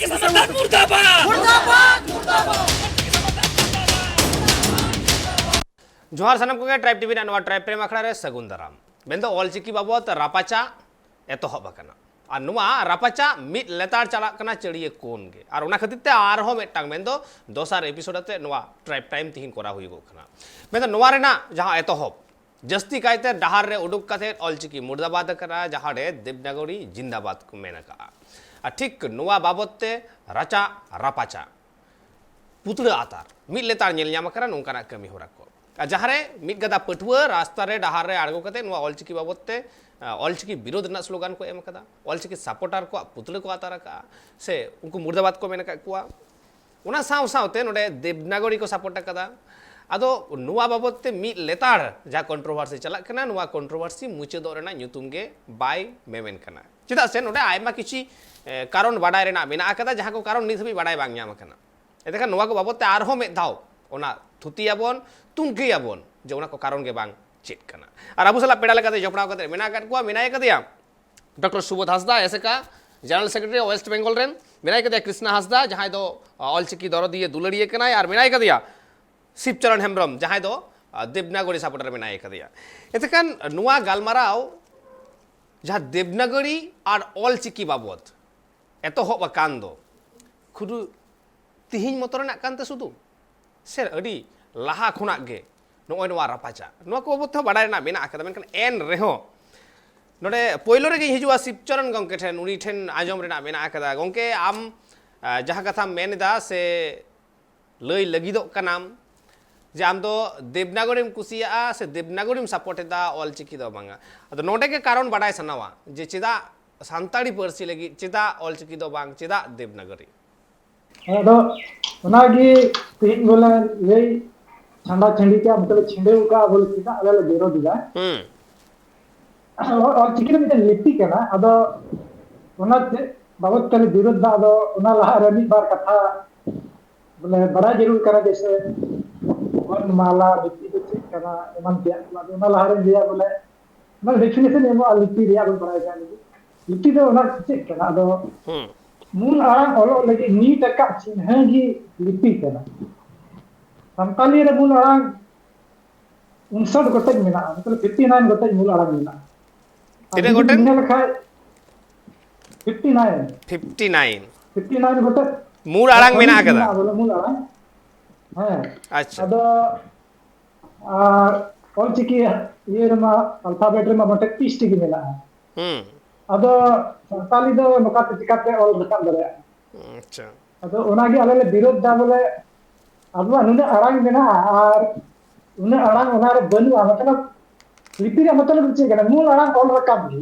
जोहार सानम को tribe TV नवा ट्राइब प्रेम आखड़ा रे सगुन दाराम मेन ऑलचिकी बाबत रापाचा एतहब आकना और नुआ रापाचा मिट लेतार चला कना चड़िए कोन गे और उना खातिर ते आरहो मेटांग मेन दोसार एपिसोड ते नुआ ट्राइब टाइम तिहिन कोरा हुई गोखना मेन नुआ रेना जहां एतहब जस्ती कायते डहार रे उडुक काते ऑलचिकी मुर्दाबाद करा जहां रे देवनागरी जिंदाबाद को मेन का ठीक नुआ बाबत राचा रापाचा पुतड़ा आतार मिट लेतार नेल ᱧᱟᱢ करा नोंकाना कमी होरा को जहाँ मिट गदा पटुआ रास्ता रे डहार रे आड़गो कते नुआ ऑलचिकी बाबते ऑलचिकी विरोध ना स्लोगान को एम कदा ऑलचिकी सपोर्टर को पुतले को आतार का से उनको मुर्दाबाद को मेन का उना साव सावते नोडे देवनागरी को सपोर्ट कदा आदो नुआ बाबते मिट लेतार जा कंट्रोवर्सी चला कना नुआ कंट्रोवर्सी मुचादो रेना ᱧᱩᱛᱩᱢ गे बाय मेमेन कना चेदा से नोडे आयमा किछि कारण बाडाय रेना मेना कदा जहाँ को कारण नित हबी बाडाय बांग ᱧᱟᱢ कना एदेखा नुआ को बाबते आरहो मेद धाव ओना थुतियाबन तुंगियाबन जे उना को कारण गे बांग चेक कना और अबु सला पेड़ा लगाते जपड़ाव कते मेना काट को मेनाय कदिया डॉक्टर सुबोध हासदा एसका जनरल सेक्रेटरी वेस्ट बेंगल रेन मेनाय कदिया कृष्णा हासदा जहां दो ऑलचिकी दरदिए दुलड़िए कनाय और मेनाय कदिया शिवचरण हेम्ब्रम जहां दो देवनागरी सपोर्टर मेनाय कदिया एतकान नुआ गालमाराव जहां देवनागरी और ऑलचिकी बाबत एतहब आकान दो खुदु तिहिन मतरना कानते सुदु से अडी लाहा खुना गे नोय नोवा रापाचा नोवा को बाबत बाडाय ना मेना आकदा मेनखान एन रेहो नोडे पोइलो रे हिजुआ शिवचरण गंके ठेन उनी ठेन आजम रेना मेना आकदा गंके आम जहां कथा मेनदा से लई लगिदो कनाम जे आम दो देवनागरीम कुसिया से देवनागरीम सपोर्टेदा ऑलचिकी दो बांगा अदो नोडे के कारण बाडाय सनावा जे चेदा सान्ताड़ी पारसी लगी चेदा ऑलचिकी दो बांग चेदा देवनागरी अदो उनागी तीन बोला ले ठंडा ठंडी के मतलब छिंडे का बोल सीधा अलग बेरो दिगा और चिकन में लिपि के ना अदो उना बाबत कर विरोध दा अदो उना लहा रमी बार कथा बोले बड़ा जरूर करा जैसे वन माला लिपि तो चेक करा एमन के उना लहा रे दिया बोले ना डेफिनेशन एमो लिपि रिया बन बड़ा जाने लिपि तो उना चेक करा अदो मूल आराम ओलो लगी नी टका चिन्हगी लिपि करा संताली रे मूल आराम 59 गोटेज मेना मतलब 59 गोटेज मूल आराम मेना तिने गोटेज ने लखाय 59 गोटेज मूल आराम मेना कदा बोले मूल आराम हां अच्छा अदो ऑलचिकी ये रमा अल्फाबेट रे मा 30 टी मेना अदो संताली दो नोकाते चिकाते ऑल रकाम दरे अच्छा अदो ओनागे आले विरोध दा बोले अब नुना आराम मेना और उन्हें आराम उनारे बनुआ मतलब लिपि रे मतलब चे कना मूल आराम ऑल रकाम भी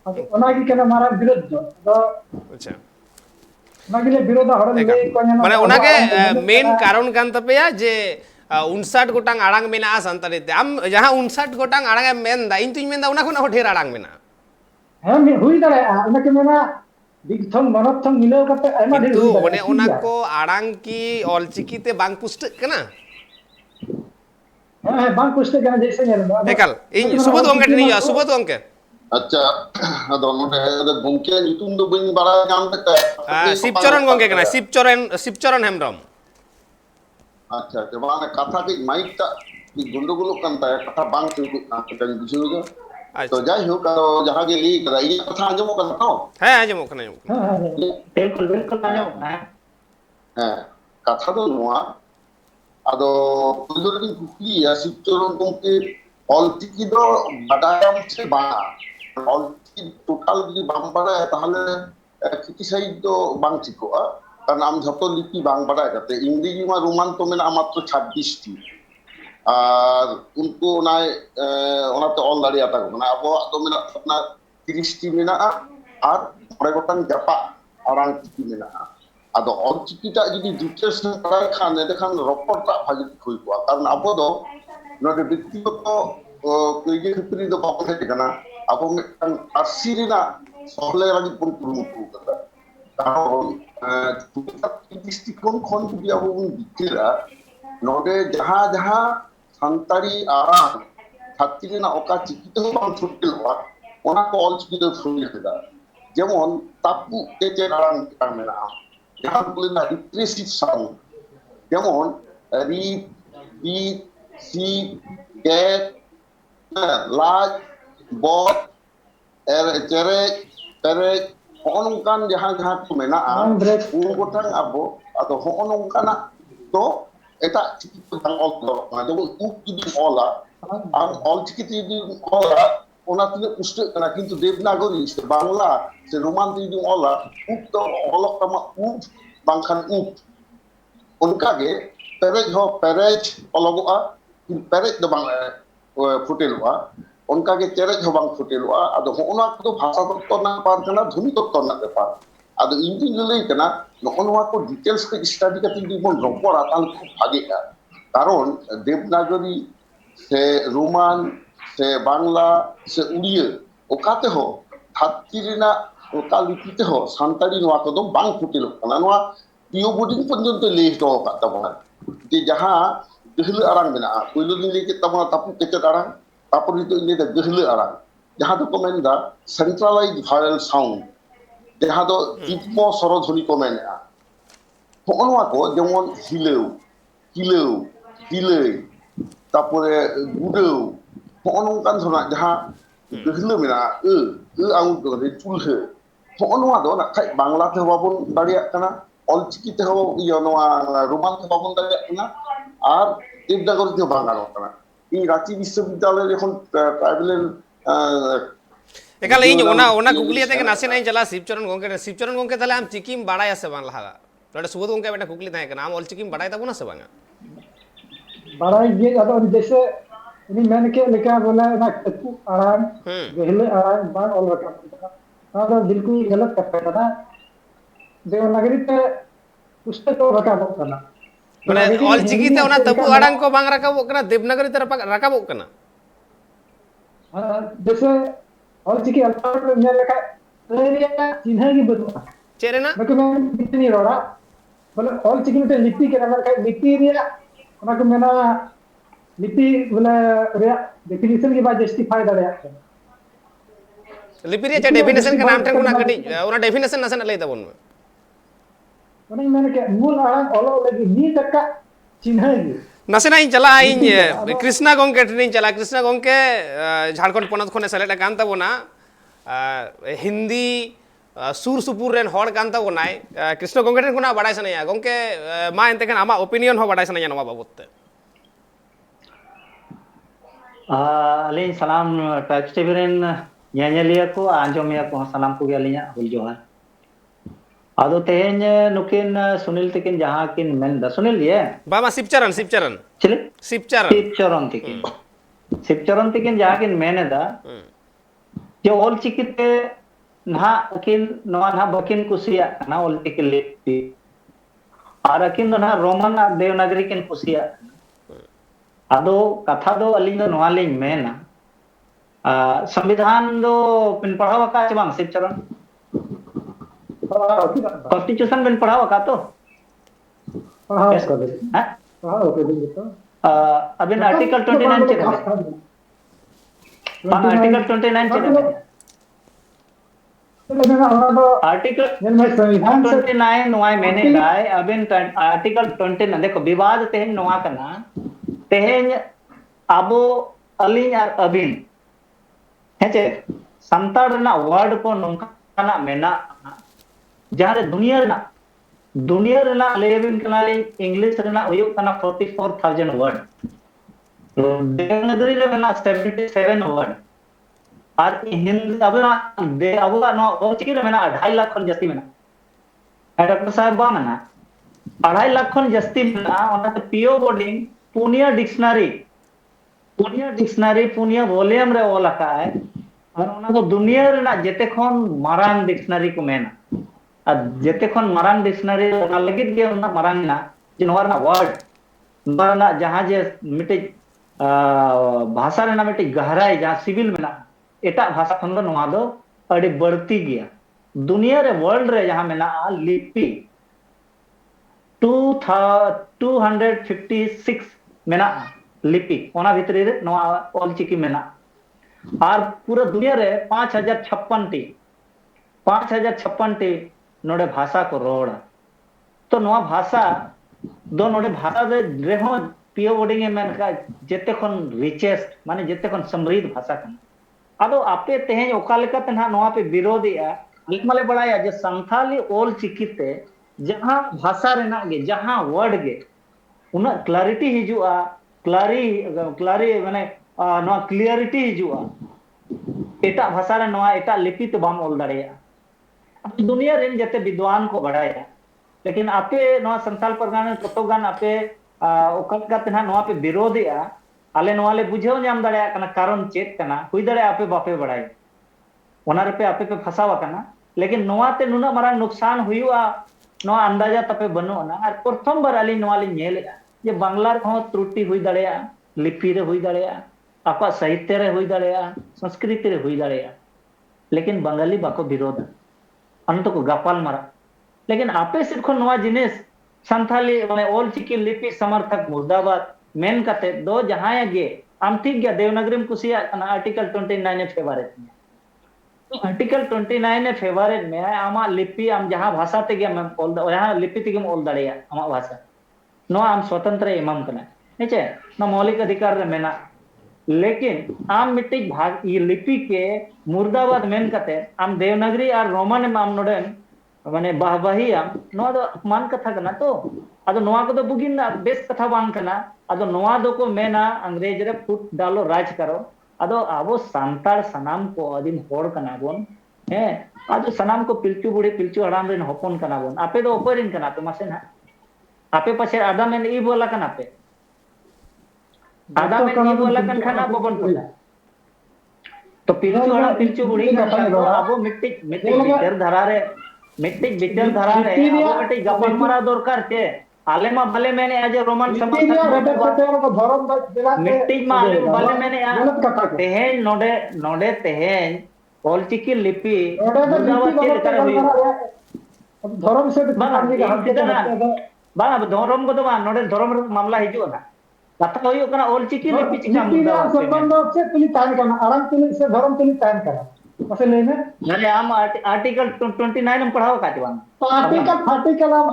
अब ओनागे कना मारा विरोध दो अच्छा ओनागे विरोध हर ले कोना माने ओनागे मेन कारण कान तपेया जे 59 गोटांग आड़ांग मेना संताली ते आम जहां 59 गोटांग आड़ांग मेन दा इन तुई मेन दा उना खुना ढेर आड़ांग मेना हां मे हुई दरे उनके मेना बिगथम मनथम मिलाव करते आयमा ढेर तो ओने ओना को आड़ांग की ऑलचिकी ते बांग पुष्ट कना हां बांग पुष्ट कना जैसे नेल एकाल इन सुबोध गंके ठनी सुबोध गंके अच्छा अदो नोडे गंके ᱧᱩᱛᱩᱢ दो बइन बारा नाम तक शिवचरण गंके कना शिवचरण हेम्ब्रम अच्छा तो माने कथा की माइक ता की गंडगोल कानता कथा बांग चुक ना कटाई बुझियो तो जाय हो का जहां के ली कदा इ कथा आजमो कना तो हां आजमो कना बिल्कुल बिल्कुल आजमो ना हां कथा दो नोआ अदो पुदुर की कुकी या शिवचरण गंके ऑलचिकी दो बाडायाम से बा ऑलचिकी टोटल যদি বাম বাড়ায় তাহলে ক্রিটিসাইজ তো বাং চিকোয়া কারণ আম যত লিপি বাং বাড়ায় যাতে ইংরেজি মা রোমান তো মেনা মাত্র 26 টি আর উनको নাই ওনাতে অল দাঁড়িয়ে আতা মানে আবো তো মেনা আপনার 30 টি মেনা আর পরে গোটাং জাপা orang চিকি মেনা আদো অলচিকিটা যদি ডিটেলস না করা খান দেখেন রপরটা ভাজি হই কোয়া কারণ আবো দো नोडे व्यक्तिगत कइजे खपरी दो बाप है कना अब में आसीरिना सहले लागि पुन पुरुमु कता कारण दृष्टिकोण खन भी अब बिकरा नोडे जहां जहां संतारी आराम छात्रीना ओका चिकित बां छुटलवा ओना को ऑल चिकित फुली हदा যেমন তাপু কেচে আড়াং মিদটাং মেনাগা jahan ko lena repressive sound যেমন রিপ বিট সিপ গ্যাপ লাজ বট cerej perej hong nongkan jahan jahan ko menaga Bang break. un gotang abo ado hong nongkana to eta chiki ko bang ol to যেমন উপ যদি অলা আর all চিকিতে যদি অলা ওনা তিনি পুষ্ট kana কিন্তু দেবনাগরী সে বাংলা সে রোমান যদি অলা উপ তো অলক tama উপ bangkhan up unkage perej ho perej ologoa perej do bang futeloa unkage cerej ho bang futeloa ado hona ko bhasha totto na par kana dhuni totto na bepar ado injin lei kana nokonwa ko details ko study kate যদি bon ropora তাহলে খুব ভাগেগা কারণ দেবনাগরী সে Roman সে বাংলা সে উড়িয়া ওকাতে হো ধাত্রী রেনা ওকা লিপিতে হো সান্তালি নোয়া কদম বাং ফুটিল কানা নোয়া পিও বোর্ডিং পর্যন্ত লেখ দো কাতা বহার যে যাহা গহলে আরাং মেনা পয়লো দিন লেকে তামা তাপু কেচে আরাং তারপর নিতে ইলে গহলে আরাং যাহা তো কমেন দা সেন্ট্রালাইজ ভাওয়েল সাউন্ড যাহা তো যুগ্ম স্বরধ্বনি কমেন হনওয়া কো যেমন হিলেও কিলেও হিলেই তারপরে গুদেও হনংকান ধরনা যাহা গহলে মেনা আউট করে চুলহে হনওয়া দো না খাই বাংলাতে বাবন দাঁড়িয়ে কানা অলচিকিতে হো ইয়া নোয়া রোমান তে বাবন দাঁড়িয়ে কানা আর দেবনাগরীতে বাংলা কানা এই রাঁচি বিশ্ববিদ্যালয়ের এখন ট্রাইবেলের एकाल इन ओना कुकली ते नासे नहीं चला शिवचरण गोंके ताले आम चिकिम बाड़ाय से बांग लहा नोडे सुबोध गोंके बेटा कुकली थाहे कना आम ऑल चिकिम बाड़ाय ताबोना से बांगा बड़ा ये अदो जैसे ini मैंने के लेका बोला ना तपु आराम गहले आराम बांग ऑल रखा ना तो बिल्कुल गलत करता था देवनागरी ते पुस्तक तो रखा करना माने ऑल चिकी ते ओना तपु आड़ांग को बांग रकाबो कना देवनागरी ते रकाबो कना जैसे ऑल चिकी अल्फाबेट में मैं लिखा एरिया चिन्ह की बदला चेरेना मैं इतनी रोड़ा बोले ऑल चिकी में लिपि के नाम का लिपि एरिया ओना को मेना लिपि बोले रे डेफिनेशन के बाद जस्टिफाई दड़या लिपि रे डेफिनेशन का नाम ठन कोना कटी ओना डेफिनेशन नसन लई तबन ओना मैंने के मूल आड़ांग ऑलो लगी नी तक चिन्ह की नसेना इन चला इन कृष्णा गोंके ट्रेनिंग चला कृष्णा गोंके झारखंड पोनत खोने सेलेक्ट कान तबोना हिंदी सुर सुपुर रेन हड़ कान तबोनाय कृष्णा गोंके ट्रेन कोना बाडाय सनया गोंके मा एनते कन आमा ओपिनियन हो बाडाय सनया नवा बाबतते अलिन सलाम टाइप्स टीवी रेन ᱧᱮᱧᱮᱞᱤᱭᱟᱹ ᱠᱚ ᱟᱸᱡᱚᱢᱤᱭᱟᱹ ᱠᱚ ᱥᱟᱱᱟᱢ ᱠᱚᱜᱮ ᱟᱹᱞᱤᱧᱟᱜ ᱦᱩᱞ ᱡᱚᱦᱟᱨ ᱟᱫᱚ ᱛᱮᱦᱮᱧ ᱱᱩᱠᱤᱱ सुनील तकिन जहां किन मेन दा सुनील ये बामा शिवचरण चले शिवचरण तकिन जहां किन मेने दा जो ऑल चिकिते ना किन नवा ना बकिन कुसिया ना ऑल चिकि लिपि और किन ना रोमन देवनागरी किन कुसिया आदो कथा दो अलिंग नवा लिंग मेना संविधान दो पिन पढ़ावा का चबांग शिवचरण कॉन्स्टिट्यूशन में पढ़ावा का तो पढ़ाओ कर दे हैं पढ़ाओ कर दे तो अभी आर्टिकल 29 चल रहा है आर्टिकल 29 चल रहा है आर्टिकल 29 नोय मैंने दाय अभी आर्टिकल 29 देखो विवाद तेहन नोआ कना तेहन आबो अलिन और अबिन हेचे संताड़ ना वर्ड को नोंकाना मेना जहां दुनिया रेना लेबिन कनाली इंग्लिश रेना हुयुक कना 44000 वर्ड तो देवनागरी रे मेना 77 वर्ड और हिंदी अब ना ओचिकी रे मेना 2.5 लाख खन जस्ती मेना डॉक्टर साहब बा मेना 2.5 लाख खन जस्ती मेना ओना PO boarding Punia dictionary Punia volume रे ओला का है और ओना को दुनिया रेना जेते खन मारांग डिक्शनरी को मेना जेते खन मारांग डिक्शनरी ओना लगित के ओना मारांग ना जे नोरना वर्ड नोरना जहां जे मिटे भाषा रेना मिटे गहराई जहां सिविल मेना एटा भाषा खन दो नोआ दो अड़ी बढ़ती गया दुनिया रे वर्ल्ड रे जहां मेना लिपि 256 मेना लिपि ओना भितरी रे नोआ ऑल चिकी मेना और पूरा दुनिया रे 5056 टी 5056 टी नोडे भाषा को रोड़ा तो नोआ भाषा दो नोडे भाषा दे रेहो पियो बोर्डिंग में का जेते खन रिचेस्ट माने जेते खन समृद्ध भाषा कन अदो आपे तेहें ओका लेका तन्हा नोआ पे विरोधिया निकमले बड़ाया जे संथाली ओल चिकिते जहां भाषा रेना गे जहां वर्ड गे उना क्लैरिटी हिजुआ क्लारी माने नोआ क्लियरिटी हिजुआ एटा भाषा रे नोआ एटा लिपि तो बाम ओल दाड़ेया अब दुनिया रेन जते विद्वान को बढ़ाया लेकिन आपे नोआ संथाल परगाना कतोगान आपे ओका तन्हा नोआ पे विरोधिया आले नोआ ले बुझेव नाम दाड़ेया कना कारण चेक कना हुई दाड़े आपे बापे बढ़ाई ओना रे पे आपे पे फसावा कना लेकिन नोआ ते नुना मारा नुकसान हुआ नोआ अंदाजा तपे बनो ना और प्रथम बार आली नोआ ले नेलेया जे बांग्ला रे हो त्रुटि हुई दाड़ेया लिपि रे हुई दाड़ेया आपा साहित्य रे हुई दाड़ेया संस्कृति रे हुई दाड़ेया लेकिन बंगाली बाको विरोध अनंत को गापाल मारा लेकिन आपे सिर्फ नोआ जिनिस संथाली माने ओल चिकी लिपि समर्थक मुर्दाबाद मेन कते दो जहां गे आम ठीक गया देवनागरी में कुसिया आर्टिकल 29 ए फेवरेट में तो आर्टिकल 29 ए फेवरेट में आमा लिपि आम जहां भाषा ते गया ओल यहां लिपि ते ओल दाड़ेया आमा भाषा नो आम स्वतंत्र इमाम कना हेचे न मौलिक अधिकार रे मेना लेकिन आम मिट्टी भाग ये लिपि के मुर्दाबाद मेन कते आम देवनागरी और रोमन में आम नोडे माने बाहबाही आम नोआ दो मान कथा कना तो अदो नोआ को दो बुगिन बेस कथा बांग कना अदो नोआ दो को मेना अंग्रेज रे फुट डालो राज करो अदो आबो सांतार सनाम को आदिम होड़ कना बोन हे अदो सनाम को पिलचू बुढ़ी पिलचू हड़ाम रेन होपन कना बोन आपे दो ओपरिन कना पे मासे ना आपे पछे आदा में ई बोला कना पे आदा में ई बोला कन खाना बोबन पड़ा तो पिलचू हड़ाम पिलचू बुढ़ी का आबो मिट्टी बिटर धरा रे आबो मिट्टी गपन मारा दरकार छे आले मा भले मैंने आज रोमन समर्थक मिट्टी मा आले भले मैंने तेहेन नोडे तेहेन ओलचिकी लिपि मुर्दाबाद के तरह हुई धर्म से बांग अब धर्म को तो बांग नोडे धर्म मामला हिजू ना कथा हुई कना ओलचिकी लिपि चिका मुर्दाबाद संबंध से तुली तान करना आराम तुली से धर्म तुली तान करना मसे लेने अरे हम आर्टिकल 29 में पढ़ाओ काटिवान तो आर्टिकल हम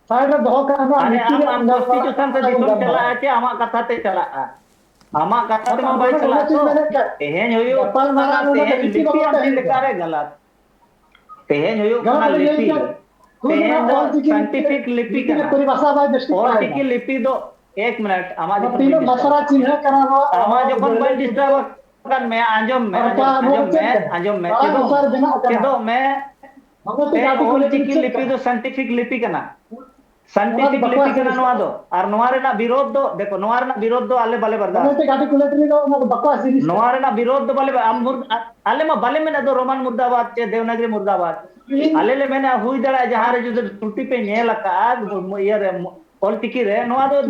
साइड में दो का ना अरे हम कॉन्स्टिट्यूशन से दिसम चला आचे आमा कथा ते चला आमा कथा ते मोबाइल चला तो तेहेन होयो तेहेन लिपि हम लिखारे गलत तेहेन होयो कना लिपि तेहेन दो साइंटिफिक लिपि का परिभाषा बाय दृष्टि और की लिपि दो एक मिनट आमा जो तीनों मसरा चिन्ह करावा आमा जो कोई डिस्टर्ब कर मैं आंजम में केदो मैं ओलचिकी लिपि दो साइंटिफिक लिपि कना साइंटिफिक लिपि कना नोआ दो और नोआ रे ना विरोध दो देखो नोआ रे ना विरोध दो आले बाले बरदा नोआ रे ना विरोध दो बाले आले मा बाले में ना दो रोमन मुर्दाबाद चे देवनागरी मुर्दाबाद आले ले मैंने हुई दड़ा जहां रे जो त्रुटि पे नेल का ये रे ओलचिकी रे नोआ दो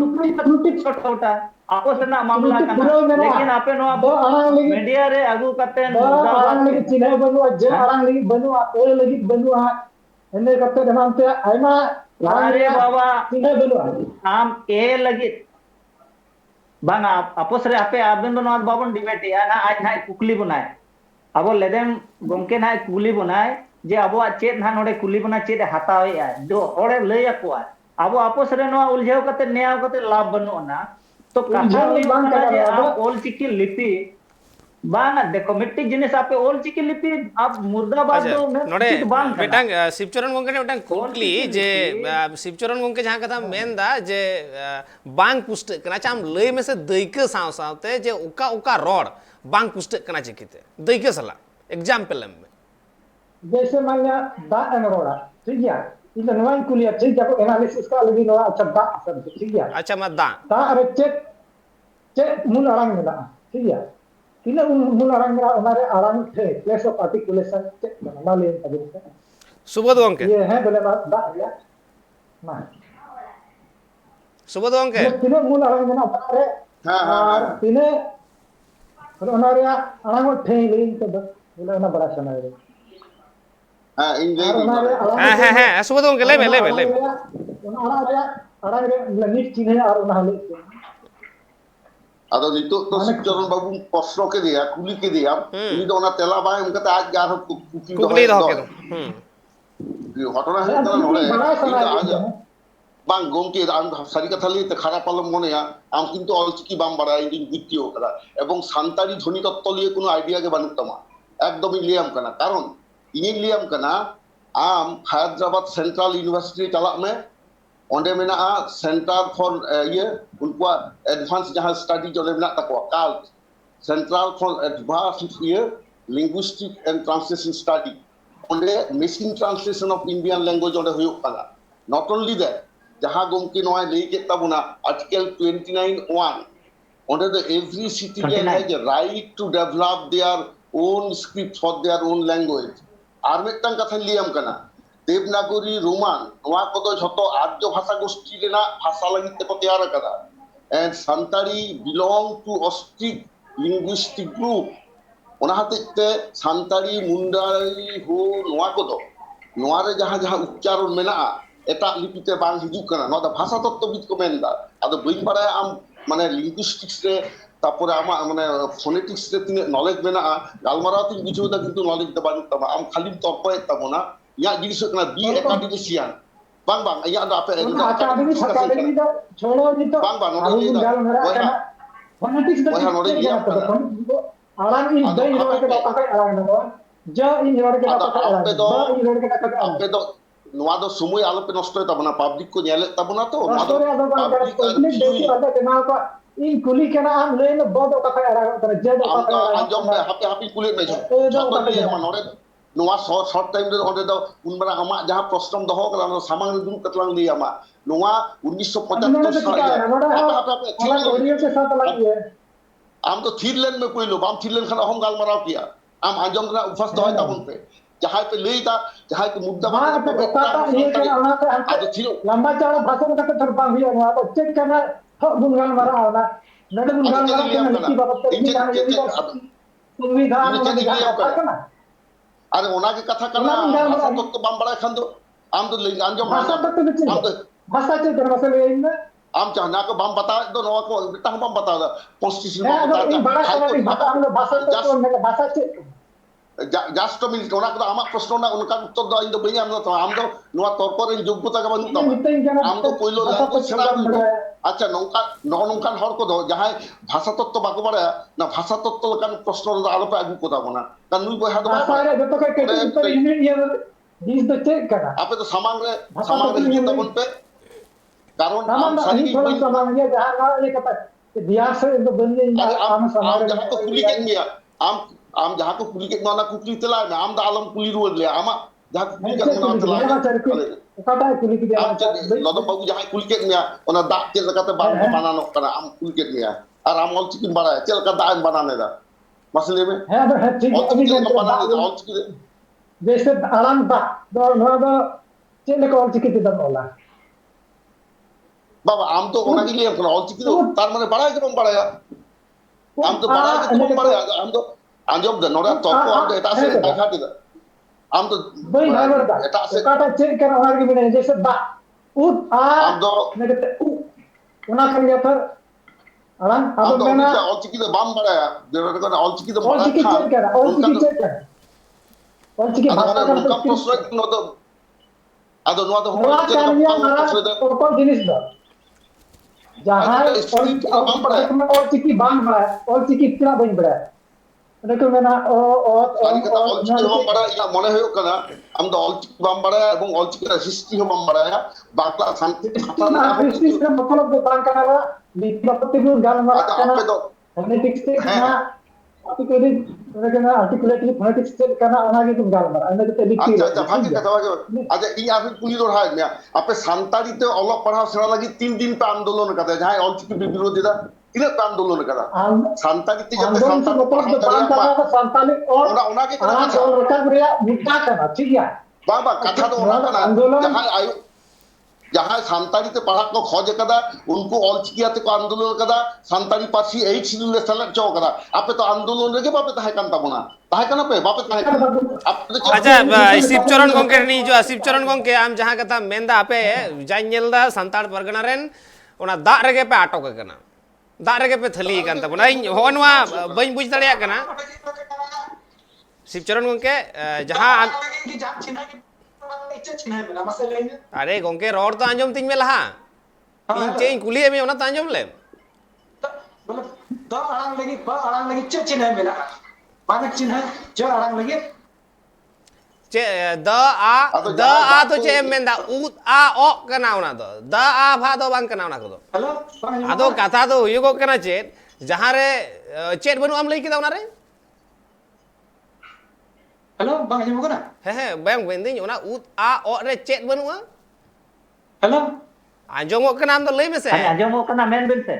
त्रुटि छोटा आपो से ना मामला कना लेकिन आपे नो आप मीडिया रे आगु कते आराम लगी चिन्ह बनु जे आराम लगी बनु ओल लगी बनु एने कते दमानते आइमा अरे बाबा चिन्ह बनु आम ए लगी बांग आपोस रे आपे आबन नो बाबन डिबेट या ना आज ना कुकली बनाए अबो लेदेम गोमके ना कुली बनाए जे अबो चेत ना नोडे कुली बना चेत हतावे या जो ओडे लय को अबो आपोस रे नो उलझेव कते नेयाव कते लाभ बनु ना तो कथा जे आप ओलचिकी लिपि बांग देखो मिट्टी जिनिस आपे ओलचिकी लिपि आप मुर्दाबाद दो नोडे बेटांग शिवचरण गोंके ने बेटांग कुकली जे शिवचरण गोंके जहां कथा मेन दा जे बांग पुष्ट कना चाम लय में से दैके साव सावते जे उका रोड बांग पुष्ट कना चिकिते दैके सला एग्जांपल में जैसे मान लिया दा एन रोड़ा ठीक है इधर नवाइन कुलिया ठीक है को एनालिसिस का लगी नो अच्छा दा सब ठीक है अच्छा मत दा अरे चेक मूल अड़ांग मिला ठीक है तीन मूल अड़ांग मिला हमारे अड़ांग थे प्लेस ऑफ आर्टिकुलेशन चेक करना ले तभी से सुबोध गोंके ये है बोले बात दा या ना सुबोध गोंके तीन मूल अड़ांग मिला हमारे हां तीन हमारे अड़ांग थे ले तो बोले ना बड़ा समय है हां हाँ सुबोध गोंके ले अड़ांग रे लनिट चिन्ह और ना ले ᱟᱫᱚ ᱱᱤᱛᱚᱜ ᱫᱚ ᱥᱤᱵᱪᱚᱨᱚᱱ ᱵᱟᱵᱩ ᱯᱨᱚᱥᱱᱚ ᱠᱮᱫᱮᱭᱟ ᱠᱩᱞᱤ ᱠᱮᱫᱮᱭᱟ ᱩᱱᱤ ᱫᱚ ᱚᱱᱟ ᱛᱮᱞᱟ ᱵᱟᱭ ᱮᱢ ᱠᱟᱛᱮ ᱟᱡ ᱜᱮ ᱟᱨᱦᱚᱸ ᱠᱩᱠᱞᱤ कुकली दो ᱫᱚᱦᱚᱭ के ঘটনা ᱦᱮᱸ ᱦᱩᱭᱩᱜ ᱟᱫᱚ ᱠᱟᱱᱟ ᱱᱚᱰᱮ ᱤᱧ ᱵᱟᱲᱟᱭ ᱤᱧ ᱫᱚ ᱥᱟᱱᱟᱭᱮᱫᱤᱧ ᱟᱸᱡᱚᱢ ᱠᱟᱱᱟ ᱵᱟᱝ ᱜᱚᱢᱠᱮ ᱟᱢ ᱥᱟᱹᱨᱤ ᱠᱟᱛᱷᱟ ᱞᱟᱹᱭᱛᱮ ᱠᱷᱟᱨᱟᱯ ᱟᱞᱚᱢ ᱢᱚᱱᱮᱭᱟ ᱟᱢ ᱠᱤᱱᱛु ᱚᱞᱪᱤᱠᱤ ᱵᱟᱢ ᱵᱟᱲᱟᱭᱟ ᱤᱧ ᱵᱩᱡᱽ ᱠᱟᱫᱟ এবং সান্তাড়ি ধ্বনি তত্ত্ব নিয়ে কোনো আইডিয়া গে বানুক তামা একদমই লিয়াম কানা কারণ ইনি লিয়াম কানা আম হায়দ্রাবাদ সেন্ট্রাল ইউনিভার্সিটি চালাক মে onde menaa center for ye unkua advanced jahan study jole mena takwa CALT central for advanced ye linguistic and translation study onde machine translation of Indian language onde huyuk kana not only that jaha gomki noy lei ke tabuna article 29(1) onde the every citizen 29 has a right to develop their own script for their own language ar mettang katha liyam kana Devanagari रोमान नवा को तो झतो आर्य भाषा गोष्ठी रेना भाषा लगी ते को तैयार करा and Santali belong to Austric linguistic group ओना हते संताड़ी मुंडारी हो नवा को तो नवा रे जहां जहां उच्चारण मेना एटा लिपिते बांग हिजु कना नवा दा भाषा तत्वविद को मेनदा आदो बइन बारे आम माने लिंग्विस्टिक्स रे तारपरे आमा माने फोनेटिक्स रे तिने नॉलेज मेना गालमाराव तिन बुझो दा किंतु नॉलेज दा बानु तमा आम खाली तर्क तबना या जिनिस कना बी एकाडेमिशियन बांग बांग या दा पे अकादमी दा छोड़ो जी तो बांग बांग आलू नोडे गाल मेरा वहा kana phonetics da वहा नोडे लिया alang in Ado, dai ro apa ke pe? ta kai alang da ja in ro ke ta Ado, kai alang ape do- ba in ro ke ta kai alang ape do नोआ दो समय आलो पे नष्ट होता बना public को न्यायालय तब बना तो Pastor ada bang kada public desi ada kenal ko in kuli kana am lein bodo ka kai alang ta je do ka हम kai तो alang अंजम में हापे हापे कुले में जतो लिए हम नोरे नोआ शॉर्ट टाइम रे ओंडे दो उनबरा अमा जहां प्रश्न दहो कला सामांग दुम कतलांग लिया अमा नोआ 1975 साल वाला ऑडियो के साथ लगी है आम तो थीरलैंड में कोई लो आम थीरलैंड खाना हम गाल मराव किया आम आंजम ना उपस्थ होय ताबन पे जहां पे लेता जहां के मुद्दा हाँ तो काटा ये करना होना तो आदो हमसे थीरो लंबा चौड़ा भाषण का तो थरपांग भी होना तो चेक करना तो गुनगान मारा होना नडे गुनगान मारा करना लिखी बाबत तो नहीं जाने ये भी संविधान में जहाँ कथा करना अरे ओना के कथा करना भाषा तत्व बम बड़ा खान दो आम तो आंजम भाषा तक तो नहीं आम तो भाषा चेक करना से ले इन आम चाहना को बम बता दो नवा को बेटा हम बम बता दो कॉन्स्टिट्यूशन है बम अगर इन बड़ा बता समय भाषा हम लोग भाषा तक तो नहीं भाषा चेक जस्ट मिनट ओना को आमा प्रश्न ना उनका उत्तर दो इन दो बई आम तो आम दो नवा तर्क रे योग्यता का बनू तमा आम तो कोइलो लैंग्वेज सेना अच्छा नौका नौका हर को दो जहां भाषा तत्व बाको बड़ा ना भाषा तत्व लकान प्रश्न आलो पे आगु को दाबना का नुई बहा दो भाषा रे जो तो के ऊपर यूनिट ये दिस द चेक करना आपे तो सामांग रे हिजू तबन पे कारण सामान सारी नहीं थोड़ा सामान ये जहाँ ना ये कता बिहार से तो बन गई आम सामान जहां को कुली के मिया आम जहां को कुली के ना कुली तला में आम दा आलम कुली रुल ले आमा जहां कुली के ना तला कता कुली की आम लदम बाबू जहां कुली के मिया ओना दा के लकाते बांग बनानो कना आम कुली के मिया और आम ऑल चिकन बड़ा है चल का दा बनाने दा मसले में है ठीक है अभी चिकन बनाने दा ऑल चिकन जैसे आराम बा दो नवा चेले को ऑल चिकन दम होला बाबा आम तो ओना के लिए ऑल चिकन तार माने बड़ा है कि कम बड़ा है आम तो बड़ा है कि कम बड़ा है आम तो आंजम द नोरा तो को आम तो एटा से देखा दे आम तो भाई ड्राइवर दा एटा से काटा चेक कर और के बिना जैसे बा उत आ आम तो नेगते उना कर गया था आराम आम अब तो मैंने ऑल चिकन बाम बड़ा है जेरो को ऑल चिकन ऑल बड़ा चिकन चेक कर ऑल चिकन चेक कर ऑल चिकन भाषा का का प्रश्न नो तो आदो नो तो नवा कानिया मारा ऊपर जिनिस दा जहां और चिकी बांध बड़ा है और चिकी इतना बन बड़ा है देखो मैंने सारी कथा ऑल चिकन हम बड़ा या मने होयो कना हम तो ऑल चिकन बाम बड़ा है এবং ऑल चिकन हिस्ट्री हम बड़ा है बाकला शांति खाता ना हिस्ट्री से मतलब जो बांध करना रहा लिपि भी गाल मारा करना फोनेटिक्स से ना आर्टिकुलेटली फोनेटिक्स से करना ओना के तुम गाल मारा अन्य तो लिखी अच्छा भागी कथा भागे अच्छा इ आफिन पुली दोहा है आपे सांताड़ी ते अलग पढ़ा सेना लगी 3 दिन पे आंदोलन करते जहां ऑल चिकन विरोधी दा इने पे आंदोलन करा सांताड़ी ते जब आंदोलन से मतलब जो बांध करना था संताली और ओना के आना जो रकम रिया मुद्दा करना ठीक है बाबा कथा तो ओना ना जहां आयु जहां सांताड़ी ते पढ़ा को खोज कदा उनको ऑल चिकिया ते को आंदोलन कदा सांताड़ी पासी एच शिड्यूल ले सेलेक्ट चो कदा आपे तो आंदोलन रे के बापे ताहे कान ताबना ताहे कान पे बापे ताहे अच्छा शिवचरण गंके नी जो शिवचरण गंके आम जहां कथा मेंदा आपे जाय नेलदा संताड़ परगना रेन ओना दा रेगे पे आटक कना दाग रेगे पे थली कान तबना इन हो नवा बइन बुझ दड़िया कना शिवचरण गंके जहां अरे गंके रोड तो आंजम तिन में लहा इन चेन कुली में ओना तो आंजम ले द आड़ांग लगी चे चिन्ह मेला मानक चिन्ह च आड़ांग लगी चे द आ तो चे मेंदा उ आ ओ कना ओना दो द आ भा दो बांग कना ओना को दो हेलो आदो कथा दो हुयुगो कना चे जहां रे चेट बनु आम लई किदा ओना रे हेलो बांग आंजम कना हे बैंग बेंदिन ओना उ आ ओ रे चेट बनुआ हेलो आंजमो कना आम दो लई में से अरे आंजमो कना मेन बिन से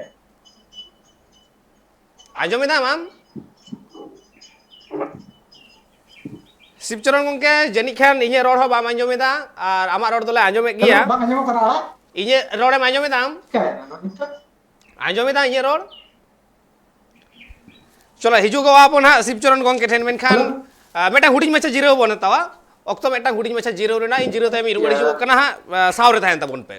आंजम इदा माम शिवचरण गंके जनी खान इnye रोड हो बाम आंजम इदा और आमा रोड दोले आंजम गिया बांग आंजम कना आड़ा इnye रोड में आंजम इदा क्या आंजम इदा इnye रोड चलो हिजू गो आपन हा शिवचरण गंके ठेन मेन खान मेटा हुडिंग मचा जीरो बन तवा ऑक्टो मेटा हुडिंग मचा जीरो रेना इन जीरो ताइम इरुगड़ी जो कना हा सावरे थायन तबन पे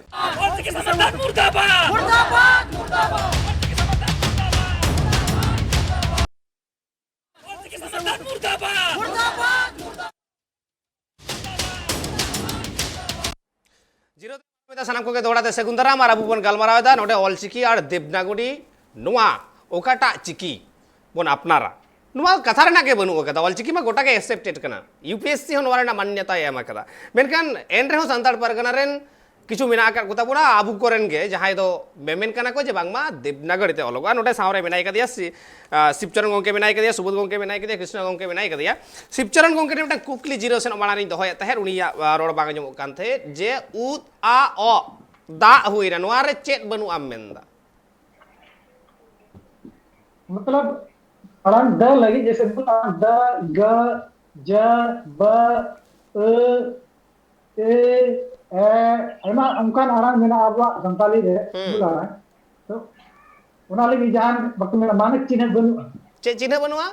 जीरो में सानाम को के दौड़ाते सेगुंदरा मार अबू बन गलमाराव दा नोडे ऑलचिकी और देवनागरी नुआ ओकाटा चिकी बन अपनारा नुआ कथा रेना के बनु कदा ऑलचिकी मा गोटा के एक्सेप्टेड कना यूपीएससी हो नवारेना मान्यता एम कदा मेनकान एन रेहो संताड़ परगना रेन किछु मेना का गोता बुना आबू कोरेन गे जहां दो मेमेन कना को जे बांगमा देवनागरी ते ओलोगा नोडे सावरे मेनाय कदिया शिवचरण गंके मेनाय कदिया सुबोध गंके मेनाय कदिया कृष्ण गंके मेनाय कदिया शिवचरण गंके ने कुकली जीरो सेन मानारी दोहय तहेर उनिया रोड बांग जमो कान थे जे उत आ ओ दा हुइरा नोआ रे चेत बनु आम मेंदा मतलब आड़ांग द लगी जैसे द ग ज ब ए ऐमा उनका आड़ांग मेना आबवा संताली रे बुलारा तो उना लगी जान बक मेना मानक चिन्ह बनु चे चिन्ह बनुआ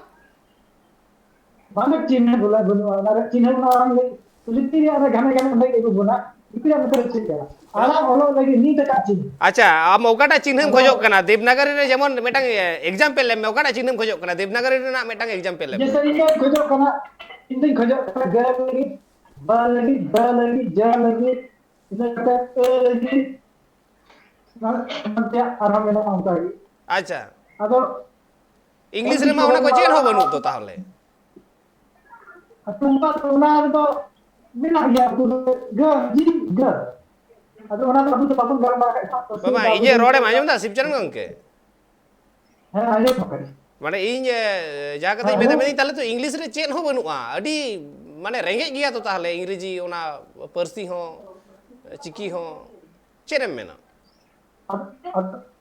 मानक चिन्ह बुला बनु ना चिन्ह ना आड़ांग लगी तुलिती रे अरे घने घने लगी को बुना इकरा मतलब चिन्ह आड़ांग ओलो लगी नी तका चिन्ह अच्छा आम ओकाटा चिन्ह खोजो कना देवनागरी रे जेमन मेटांग एग्जांपल ले में ओकाटा चिन्ह खोजो कना देवनागरी रे ना मेटांग एग्जांपल ले जैसे ये खोजो कना इन खोजो ग लगी ब लगी द लगी ज लगी इधर तक लगी ना क्या आराम में ना होता है अच्छा अदो इंग्लिश रे मा ओना को चेन हो बनु तो ताहले तुमका तुना तो बिना या तू ग जी ग अदो ओना तो अभी तो बाबू घर में बाबा इजे रोडे मा आंजम दा शिवचरण गंके है आजे पकड़ माने इन जा कते मेदा मेदी ताले तो इंग्लिश रे चेन हो बनुआ अडी माने रेंगे गिया तो ताहले इंग्रेजी ओना पर्सी हो चिकी हो चेरम मेना अब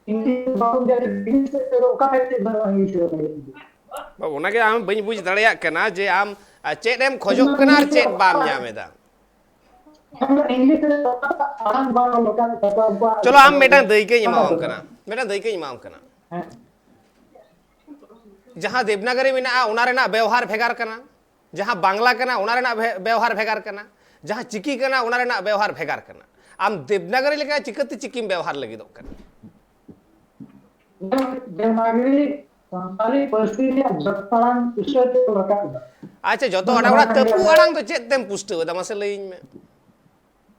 इंग्लिश बाबू जाके इंग्लिश से तो का है इंग्लिश बाबू ओना के आम बई बुझ दड़या कना जे आम चेट एम खोजो कना चेट बाम ᱧᱟᱢᱮᱫᱟ इंग्लिश से आराम बार लोका का चलो आम मेटा दई के इमाम कना मेटा दई के इमाम कना जहां देवनागरी मेना ओना रेना व्यवहार भेगार कना जहां बांग्ला कना ओना रेना व्यवहार भेगार कना जहां चिकी कना ओना रेना व्यवहार भेगार कना आम देवनागरी लेका चिकते चिकिम व्यवहार लगी दो कना देवनागरी संताली परिस्थिति जत्तान विषय तो लोका अच्छा जो तो अड़ा तपु अड़ांग तो चेत तेम पुष्ट दा मसे लईन में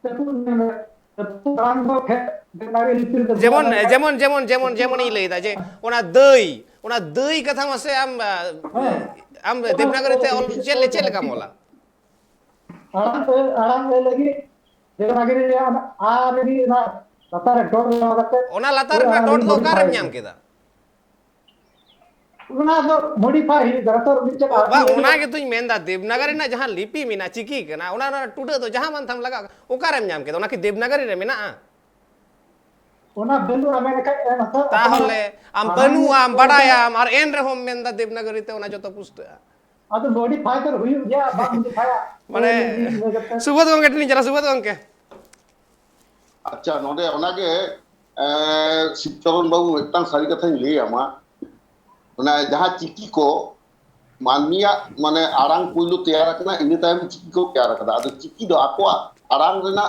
तपु अड़ांग तो देवनागरी लिपि जेमन जेमन जेमन जेमन जेमन ई लईदा जे ओना दई कथा मसे आम देवनागरी ते ऑल चेल का मोला आराम लगी देवनागरी आ लगी ना लतार डॉट लगाते ओना लतार ना डॉट दो कारम ᱧᱟᱢ केदा उना तो मॉडिफाई गरतर नीचे बा ओना के तुई मेंदा देवनागरी ना जहां लिपि मिना चिकी कना ओना ना टुडे तो जहां मन थम लगा ओ कारम ᱧाम केदा ओना की देवनागरी रे मेना ओना बेलु आमेन का एना ताहले आम बनु आम बडायाम और एन रे हम मेंदा देवनागरी ते ओना जतो पुष्ट ಅದು ಮೋಡಿಫೈ कर हुई गया बात मॉडिफाई माने सुबोध गंगे टिनी जरा सुबोध गंगे अच्छा नोडे ओनागे शिवचरण बाबू मिदटां सारी कथाኝ लई आमा ओना जहां चिकी को मानमिया माने आरांग पुइलु तैयार करना इन तायम चिकी को तैयार करदा आदो चिकी दो आको आरांग रेना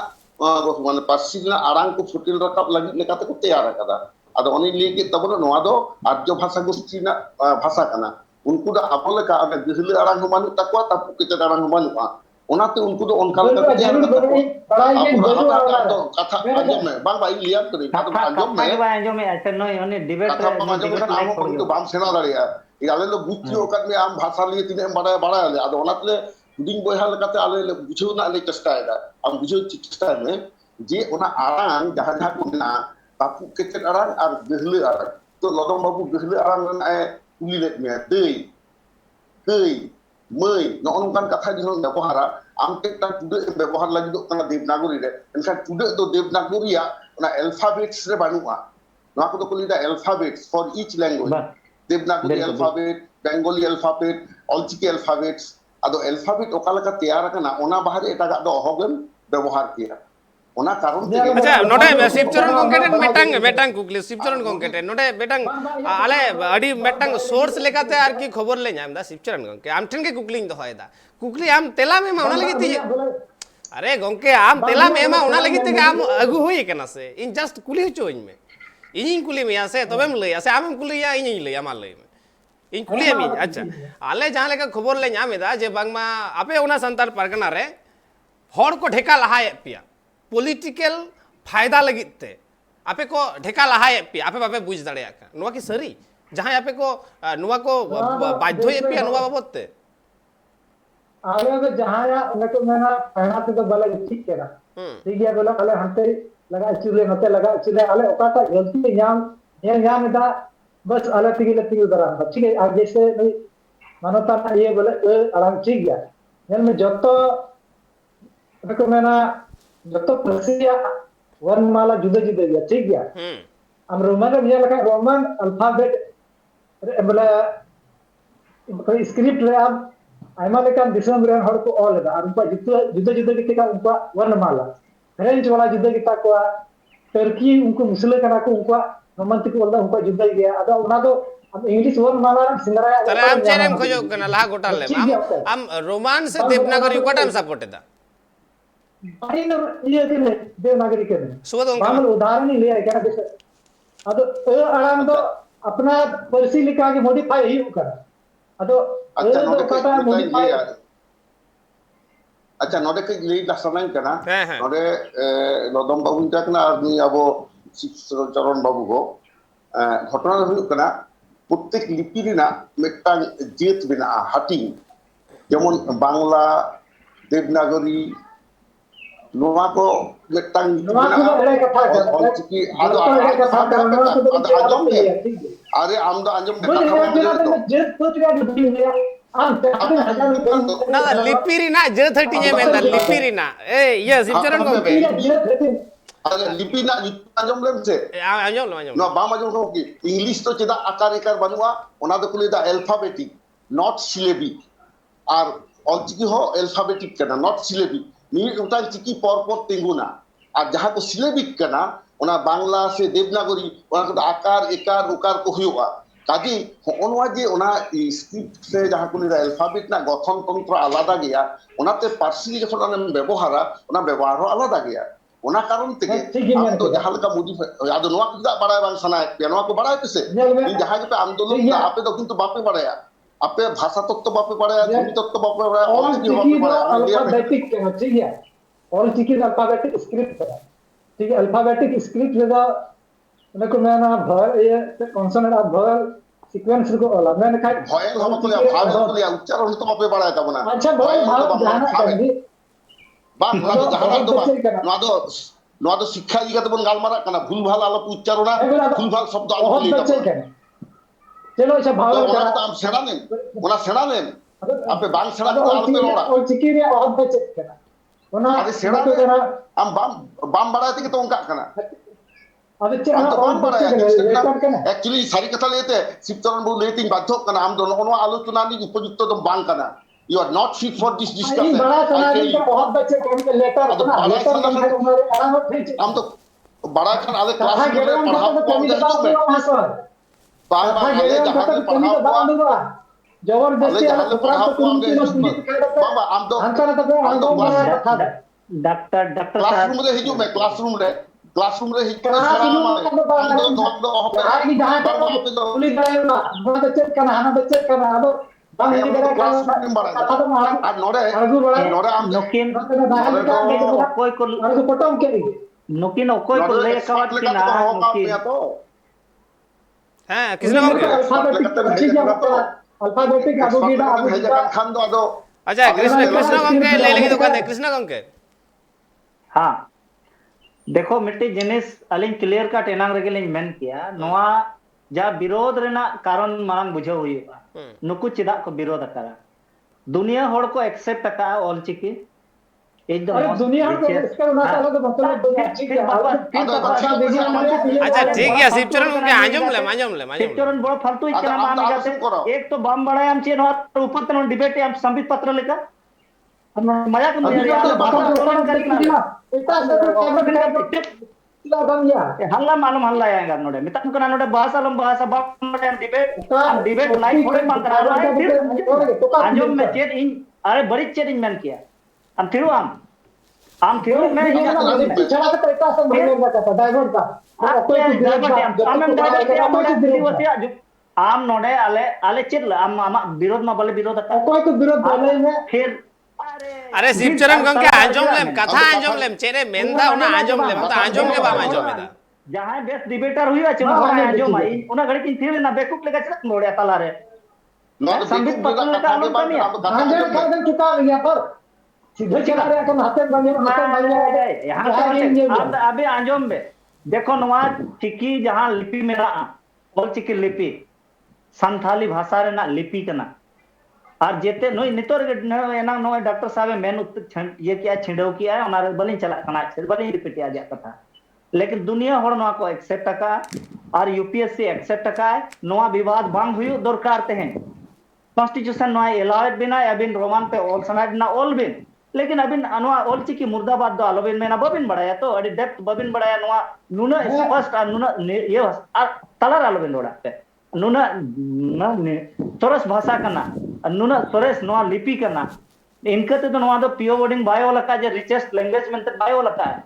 माने पासी रेना आरांग को फुटिल रकाब लगी लेकाते को तैयार करदा ᱟᱫᱚ ᱩᱱᱤ ᱞᱟᱹᱭ ᱠᱮᱫ ᱛᱟᱵᱚᱱᱟ ᱱᱚᱣᱟ ᱫᱚ ᱟᱨᱡᱚ ᱵᱷᱟষᱟ ᱜᱳᱥᱴᱤ ᱨᱮᱱᱟᱜ ᱵᱷᱟষᱟ ᱠᱟᱱᱟ ᱩᱱᱠᱩ ᱫᱚ ᱟᱵᱚ ᱞᱮᱠᱟ ᱜᱟᱹᱦᱞᱟᱹ ᱟᱲᱟᱝ ᱦᱚᱸ ᱵᱟᱹᱱᱩᱜ ᱛᱟᱠᱚᱣᱟ ᱛᱟᱯᱩ ᱠᱮᱛᱮᱫ ᱟᱲᱟᱝ ᱦᱚᱸ ᱵᱟᱹᱱᱩᱜᱼᱟ ᱚᱱᱟᱛᱮ ᱩᱱᱠᱩ ᱫᱚ ᱚᱱᱠᱟ ᱞᱮᱠᱟ ᱠᱚ ᱛᱮᱭᱟᱨ ᱠᱟᱫ ᱛᱟᱠᱚᱣᱟ ᱠᱟᱛᱷᱟ ᱟᱸᱡᱚᱢ ᱢᱮ ᱵᱟᱝ ᱤᱧ ᱞᱟᱹᱭᱟᱢ ᱠᱟᱹᱱᱟᱹᱧ ᱟᱸᱡᱚᱢ ᱢᱮ ᱵᱟᱭ ᱟᱸᱡᱚᱢᱮᱜᱼᱟ ᱥᱮ ᱱᱩᱭ ᱩᱱᱤ ᱰᱤᱵᱮᱴ ᱠᱟᱛᱷᱟ ᱨᱮ ᱵᱟᱢ ᱟᱸᱡᱚᱢ ᱰᱤᱵᱮᱴ ᱞᱮᱠᱷᱟᱱ ᱟᱢ ᱞᱟᱭᱤᱠ ᱦᱚᱸ ᱠᱤᱱᱛᱩ ᱵᱟᱢ ᱥᱮᱬᱟ ᱫᱟᱲᱮᱭᱟᱜᱼᱟ ᱟᱞᱮ ᱞᱮ ᱵᱩᱡᱽ ᱦᱚᱪᱚ ᱟᱠᱟᱫ ᱢᱮᱭᱟ ᱟᱢ ᱵᱷᱟষᱟ ᱞᱤᱭᱮ ᱛᱤᱱᱟᱹᱜ ᱮᱢ ᱵᱟᱲᱟᱭᱟᱞᱮ ᱟᱫᱚ ᱚᱱᱟᱛᱮ ᱦᱩᱰᱤᱧ ᱵᱚᱭᱦᱟ ᱞᱮᱠᱟᱛᱮ ᱟᱞᱮ ᱞᱮ ᱵᱩᱡᱷᱟᱹᱣ ᱨᱮᱱᱟᱜ ᱞᱮ ᱪᱮᱥᱴᱟᱭᱮᱫᱟ ᱟᱢ ᱵᱩᱡᱷᱟᱹᱣ ᱪᱮᱥᱴᱟᱭ ᱢᱮ ᱡᱮ ᱚᱱᱟ ᱟᱲᱟᱝ ᱡᱟᱦᱟᱸ ᱠᱚ ᱢᱮᱱᱟᱜᱼᱟ ᱛᱟᱹᱯᱩᱜ ᱠᱮᱛᱮᱫ ᱟᱲᱟᱝ ᱟᱨ ᱜᱟᱹᱦᱞᱟᱹ ᱟᱲᱟᱝ ᱛᱚ ᱞᱚᱫᱚᱢ ᱵᱟᱹᱵᱩ ᱜᱟᱹᱦᱞᱟᱹ ᱟᱲᱟᱝ ᱨᱮᱱᱟᱜ ᱮ ᱠᱩᱞᱤ ᱞᱮᱫ ᱢᱮᱭᱟ ᱫᱟᱹᱭ ᱠᱟᱹᱭ ᱢᱟᱹᱭ ᱱᱚᱜᱼᱚ ᱱᱚᱝᱠᱟᱱ ᱠᱟᱛᱷᱟ ᱡᱚᱠᱷᱚᱱ ᱵᱮᱵᱚᱦᱟᱨᱟ ᱟᱢ ᱢᱤᱫᱴᱟᱝ ᱴᱩᱰᱟᱹᱜ ᱮᱢ ᱵᱮᱵᱚᱦᱟর ᱞᱟᱹᱜᱤᱫᱚᱜ ᱠᱟᱱᱟ ᱫᱮᱵᱽᱱᱟᱜᱚᱨᱤ ᱨᱮ ᱮᱱᱠᱷᱟᱱ ᱴᱩᱰᱟᱹᱜ ᱫᱚ ᱫᱮᱵᱽᱱᱟᱜᱚᱨᱤᱭᱟᱜ ᱚᱱᱟ ᱮᱞᱯᱷᱟᱵᱮᱴᱥ ᱨᱮ ᱵᱟᱹᱱᱩᱜᱼᱟ ᱱᱚᱣᱟ ᱠᱚᱫᱚ ᱠᱚ ᱞᱟᱹᱭᱫᱟ alphabets for each language Devanagari alphabet Bengali alphabet Ol Chiki alphabets আদো অ্যালফাবেট ওকা লেকা তেয়ার আকানা ওনা বাহারে এটাগাᱜ ᱫᱚ ᱚᱦᱚᱜᱮᱢ ᱵᱮᱵᱚᱦᱟর ᱠᱮᱭᱟ ᱚᱱᱟ ᱠᱟᱨᱚᱱ ᱛᱮᱜᱮ ᱟᱪᱪᱷᱟ ᱱᱚᱰᱮ ᱥᱤᱵᱪᱚᱨᱚᱱ ᱜᱚᱝᱠᱮ ᱢᱤᱫᱴᱟᱝ ᱠᱩᱠᱞᱤ ᱥᱤᱵᱪᱚᱨᱚᱱ ᱜᱚᱝᱠᱮ ᱱᱚᱰᱮ ᱢᱤᱫᱴᱟᱝ ᱟᱞᱮ ᱟᱹᱰᱤ ᱢᱤᱫᱴᱟᱝ ᱥᱳᱨᱥ ᱞᱮᱠᱟᱛᱮ ᱟᱨᱠᱤ ᱠᱷᱚᱵᱚᱨ ᱞᱮ ᱧᱟᱢ ᱮᱫᱟ ᱥᱤᱵᱪᱚᱨᱚᱱ ᱜᱚᱝᱠᱮ ᱟᱢ ᱴᱷᱮᱱ ᱜᱮ ᱠᱩᱠᱞᱤᱧ ᱫᱚᱦᱚᱭᱮᱫᱟ ᱠᱩᱠᱞᱤ ᱟᱢ ᱛᱮᱞᱟᱢ ᱮᱢᱟ ᱚᱱᱟ ᱞᱟᱹᱜᱤᱫ ᱛᱮ अरे गोंके आम तेलाम एमा ओना लगी ते आम अगु होई कना से इन जस्ट कुली होचोኝ में इᱧ कुली मिया से तबेम लैया से आमेम कुलिया इᱧ लैया मा लैमे इन कुली एमी अच्छा आले जहां लेका खबर ले ᱧᱟᱢ एदा जे बांगमा आपे ओना संतार परगना रे हर को ढेका लहाए पिया पॉलिटिकल फायदा लगित ते आपे को ढेका लहाए पिया आपे बापे बुझ दाड़ेया का नोवा की सरी जहां आपे को नोवा को बाध्य पिया नोवा बाबत ते आले तो जहां उनको मैंने पहना तो बला ठीक केना ठीक है बोला अले हंते लगा चुले नते लगा चुले अले ओकाटा गलती ᱧᱟᱢ दा बस अले तिगी दरा ठीक है आज जैसे मानवता ये बोले आराम ठीक गया नेल में जतो उनको मैंने जतो प्रसिया वर्णमाला जुदा जुदा गया ठीक गया हम रोमन में ये लगा रोमन अल्फाबेट बोले स्क्रिप्ट रे आप आयमा लेकान दिसम रेन हर को ऑल दा उनका जुदा जुदा किता उनका वर्णमाला फ्रेंच वाला जुदा किता को टर्की उनको मुस्लिम करा को उनका रोमांटिक वाला उनका जुदा गया अदा उना दो अब इंग्लिश वर्णमाला सिंगरा तले आम चेनेम खोजो कना ला गोटा ले आम रोमान से देवनागरी को टाइम सपोर्ट दा बाइन ये के देवनागरी के सुबह बामल उदाहरण ही ले क्या जैसे अदो अड़ान दो अपना पर्सी लिखा के मॉडिफाई ही कर अदो अच्छा नोडे के लई लासनाइन कना नोडे लदम बाबू जाकना और नी अबो चरण बाबू को घटना हुई कना प्रत्येक लिपि रिना मिटांग जेत बिना हाटिंग जेमन बांग्ला देवनागरी नोवा को मिटांग ऑलचिकी आदो अरे आम दो अंजम ना लिपिरी ना जे 30 ने मेंदा लिपिरी ना ए ये सिबचरण गोंके अरे लिपि ना अंजम लेम से अंजम नो बाम अंजम को की इंग्लिश तो चेदा आकार एकार बनुआ ओना दो कुली दा अल्फाबेटिक नॉट सिलेबिक और ऑलचिकी हो अल्फाबेटिक कना नॉट सिलेबिक नी उता चिकी पर तिंगुना और जहां को सिलेबिक कना ओना बांग्ला से देवनागरी ओना को आकार एकार उकार को हुआ काजी होनवा जे ओना स्क्रिप्ट से जहां को निरा अल्फाबेट ना गठन तंत्र आलादा गया ओनाते पार्सली जखन हम व्यवहारा ओना व्यवहार आलादा गया ओना कारण ते हम तो जहां लका मॉडिफाई आदो नवा किदा बड़ाय बांग सना पेनवा को बड़ाय पिसे इन जहां पे आंदोलन दा आपे तो किंतु बापे बड़ाया आपे भाषा तत्व बापे बड़ाया ध्वनि तत्व बापे बड़ाया ऑल चिकी अल्फाबेटिक ठीक है ऑल चिकी अल्फाबेटिक स्क्रिप्ट है ठीक है अल्फाबेटिक स्क्रिप्ट दा उनको मैं ना भर ये कॉन्सोनेंट आप भर सीक्वेंस को वाला मैंने कहा भयल हम को भाव को लिया उच्चारण तो बापे बड़ाया था बना अच्छा भाव जाना चाहिए बांग जहां दो नो दो शिक्षा जी का बन गालमारा कना भूल भाल आलो उच्चारण भूल भाल शब्द आलो लेता चलो अच्छा भाव ओना तो हम सेना ने आपे बांग सेना को आलो पे रोड़ा और चिकी रे और बचे कना ओना अरे सेना हम बाम बड़ा थी तो उनका कना अबे चेना और बचे कना एक्चुअली सारी कथा लेते शिवचरण बु लेती बाध्य कना हम दोनों नो आलोचना नि उपयुक्त तो बांग कना you are not fit for this discussion बड़ा सना के बहुत बच्चे कौन के लेटर हम तो बड़ा खान आले क्लास में पढ़ा बांग आले जहां पे पढ़ा जबरदस्ती बाबा हम तो डॉक्टर क्लासरूम रे हिजू में क्लासरूम रे क्लासरूम रे हिट करे हाँ, सरा सुनो, माने तो बात हम दो होपे जहाँ की जहाँ तक होपे दो पुलिस वाले ना वहाँ तो चेक करना है ना चेक करना है तो बंद नहीं करेगा क्लासरूम में बड़ा कथा तो मार आ नोरे अर्जु बड़ा नोरे हम नुकिन दाहल का नोरे ओकोय को अर्जु पटोम के लिए नुकिन ओकोय को नोरे ले एक्सपर्ट कवत लेका किना तो होका नुकिन पे तो हाँ किसने कौन के अल्फाबेटिक ठीक है अल्फाबेटिक अबू गिदा अबू है गिदा जगन खान दो आदो अच्छा कृष्ण कौन के ले लगी दुकान दे कृष्ण कौन के हाँ देखो मिट्टी जिनिस अलिंग क्लियर का टेनांग रगे लिंग मेन किया नोआ जा विरोध रेना कारण मांग बुझे हुई नुकु चिदा को विरोध करा दुनिया होड़ को एक्सेप्ट का ऑल चिकी एकदम अरे दुनिया को इसका ना चलो तो मतलब ठीक है अच्छा ठीक है शिवचरण उनके आंजम ले शिवचरण बड़ा फालतू ही केना मान जाते एक तो बम बड़ा हम चेन और ऊपर तनो डिबेट हम संबित पत्र लेकर हम मजा कर हल्ला मालूम हल्ला आएगा नोडे मितन को नोडे भाषा बम बड़े हम डिबेट लाइव थोड़े मान करा रहा है फिर आंजम में चेत इन अरे बड़ी चेत इन मैन किया हम फिर आम फिर मैं चला के पैसा सब भरने का डाइवर्ट का कोई आम नोडे आले चेत आम विरोध में बोले विरोध कोई को विरोध बोले में फिर अरे शिवचरण गंगे आंजम लेम कथा आंजम लेम चेरे मेंदा उना आंजम लेम तो आंजम ले बा आंजम मेदा जहां बेस्ट डिबेटर हुई আছে ওরা आंजम आई उना घड़ी की थी ना बेकुप लेका चला मोड़े ताला रे संबित पत्र लेका आलम कमी आंजम का चुका गया पर सीधे चला रहा तो हाथे बंगे यहां अभी आंजम में देखो नवा चिकी जहां लिपि मेरा ऑल चिकी लिपि संथाली भाषा रे ना लिपि कना और जेते नोई नितोर एना नोय डॉक्टर साहब मेन ये क्या छिंडव किया है हमारे बलिं चला कना बलिं रिपीट आ जा कथा लेकिन दुनिया होड़ नोआ को एक्सेप्ट का और यूपीएससी एक्सेप्ट का है नोआ विवाद बांग हुई दरकार ते हैं कॉन्स्टिट्यूशन नोआ एलाउड बिना अबिन रोमान पे ऑल समाज ना ऑल बिन लेकिन अबिन नोआ ऑल चिकी मुर्दाबाद दो आलोबिन में ना बबिन बढ़ाया तो अडी डेप्थ बबिन बढ़ाया नोआ नुना स्पष्ट और नुना ये तलर आलोबिन रोड़ा पे नुना सरस भाषा करना नुना सरस नोआ लिपि करना इनके ते तो नोआ दो पियो वर्डिंग बायो लका जे रिचेस्ट लैंग्वेज में बायो लका है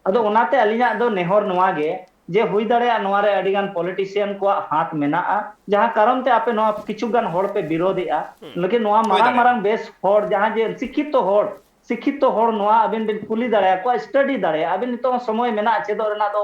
अदो उनाते अलिया दो नेहर नोआ गे जे हुई दड़े नोआ रे अडिगान पॉलिटिशियन को हाथ मेना जहां कारण ते आपे नोआ किछुगान होड़ पे विरोधिया लेकिन नोआ मारांग बेस होड़ जहां जे शिक्षित होड़ नोआ अबिन बिन कुली दड़े को स्टडी दड़े अबिन तो समय मेना चेदो रेना दो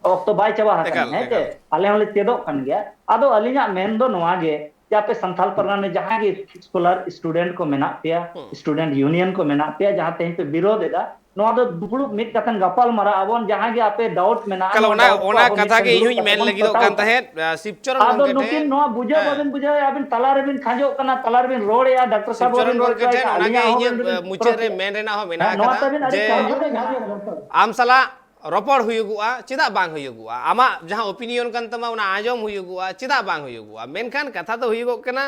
ऑक्टो बाय चाबा हकन है के आले हले चेदो कन गया अदो अलिया मेन दो नोआ गे या पे संथाल परगना में जहां की स्कॉलर स्टूडेंट को मेना पिया स्टूडेंट यूनियन को मेना पिया जहां ते पे विरोध एदा नोआ दो दुगुड़ मिट कथन गपाल मारा अबन जहां के आपे डाउट मेना कल ओना कथा के इहुई मेन लगी दो कान तहे शिवचरण आदो गंगे नुकिन नोआ बुझा बदन बुझा अबिन तलार बिन खाजो कना तलार बिन रोड या डॉक्टर साहब शिवचरण गंगे टे ओना के इnye मुचे रे मेन रे ना हो मेना कथा जे आम सला रपड़ हुयुगुआ चिदा बांग हुयुगुआ आमा जहां ओपिनियन कान तमा उना आंजम हुयुगुआ चिदा बांग हुयुगुआ मेनखान कथा तो हुयुगो कना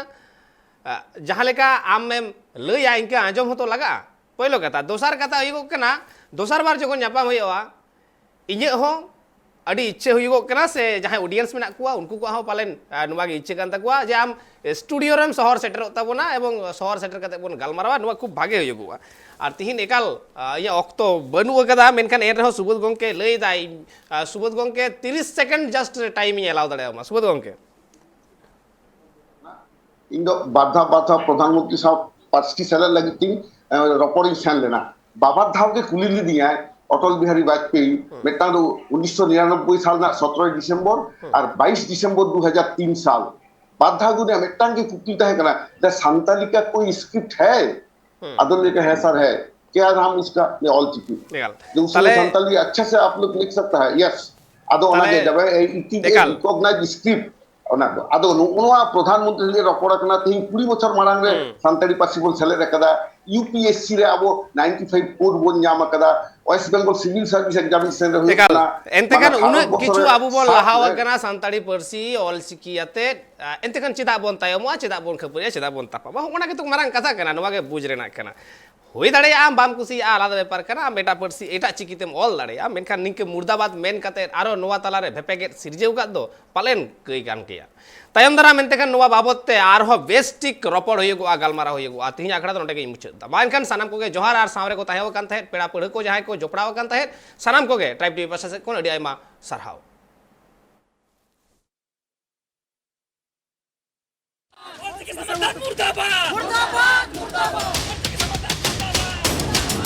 जहां लेका आम में लया इनके आंजम हो तो लगा पहिलो कथा दोसर कथा हुयुगो कना दोसर बार जखन न्यापाम हुयुआ इnye हो अड़ी इच्छे हुयुगो कना से जहां ऑडियंस में कुआ उनको को हो पालेन नुवा के इच्छे कान तकुआ जे आम स्टूडियो रेम शहर सेटर ताबोना एवं शहर सेटर कते बोन गालमारावा नुवा खूब भागे हुयुगुआ और तिहिन एकाल ये ऑक्तो बनू कदा मेनखान एन रहो सुबोध गंके लई दाई सुबोध गंके 30 सेकंड जस्ट टाइम एलाउ दड़ेमा सुबोध गंके इन दो बाधा प्रधानमंत्री साहब पार्टी सेलर लगी ती रपॉर्डिंग सेन लेना बाबा धाव के कुली ली दिया अटल बिहारी वाजपेयी मेटा 1999 साल ना 17 दिसंबर और 22 दिसंबर 2003 साल बाधा गुने मेटा के कुकी तहे कना द संताली का कोई स्क्रिप्ट है अदल का है सर है क्या नाम इसका ऑल चिकी जो उसमें संताली अच्छे से आप लोग लिख सकता है यस अदो ओना के जब इति रिकॉग्नाइज स्क्रिप्ट ओना अदो नोआ प्रधानमंत्री ले रपड़ कना ती 20 बछर मांग रे संताली पॉसिबल सेले रकदा यूपीएससी रे अब 95 कोड बोन जाम कदा West Bengal civil service examination रे हुना एंतकन उन किछु आबु बोल लाहाव कना संताली पर्सी ऑल सिकियाते एंतकन चिदा बोन तायमवा चिदा बोन खपुरिया चिदा बोन तापा ओना के तो मारंग कथा कना नोवा के बुझ रेना कना हुई दाड़े आम बाम कुसी आलादा बेपार कना आम एटा पार्सी एटा चिकितेम ऑल दाड़े मेनखान निंके मुर्दाबाद मेन काते आरो नोवा तलारे भेपेगे सिरजेव काद दो पालेन कई गान केया तायम दारा मेनते खान नोवा बाबतते आरहो बेस्टिक रपड़ होयगोआ गालमारा होयगोआ तिहिं आखड़ा दो नोंडे मुचाद दा मा एनखान सानाम कोगे जोहार आर सावरे को ताहेव कान ताहेत पेड़ा पढ़ को जहां को जोपड़ाव कान ताहेत सानाम कोगे ट्राइब टीवी पासा से कोन अडी आयमा सारहाव मुर्दाबाद मुर्दाबाद मुर्दाबाद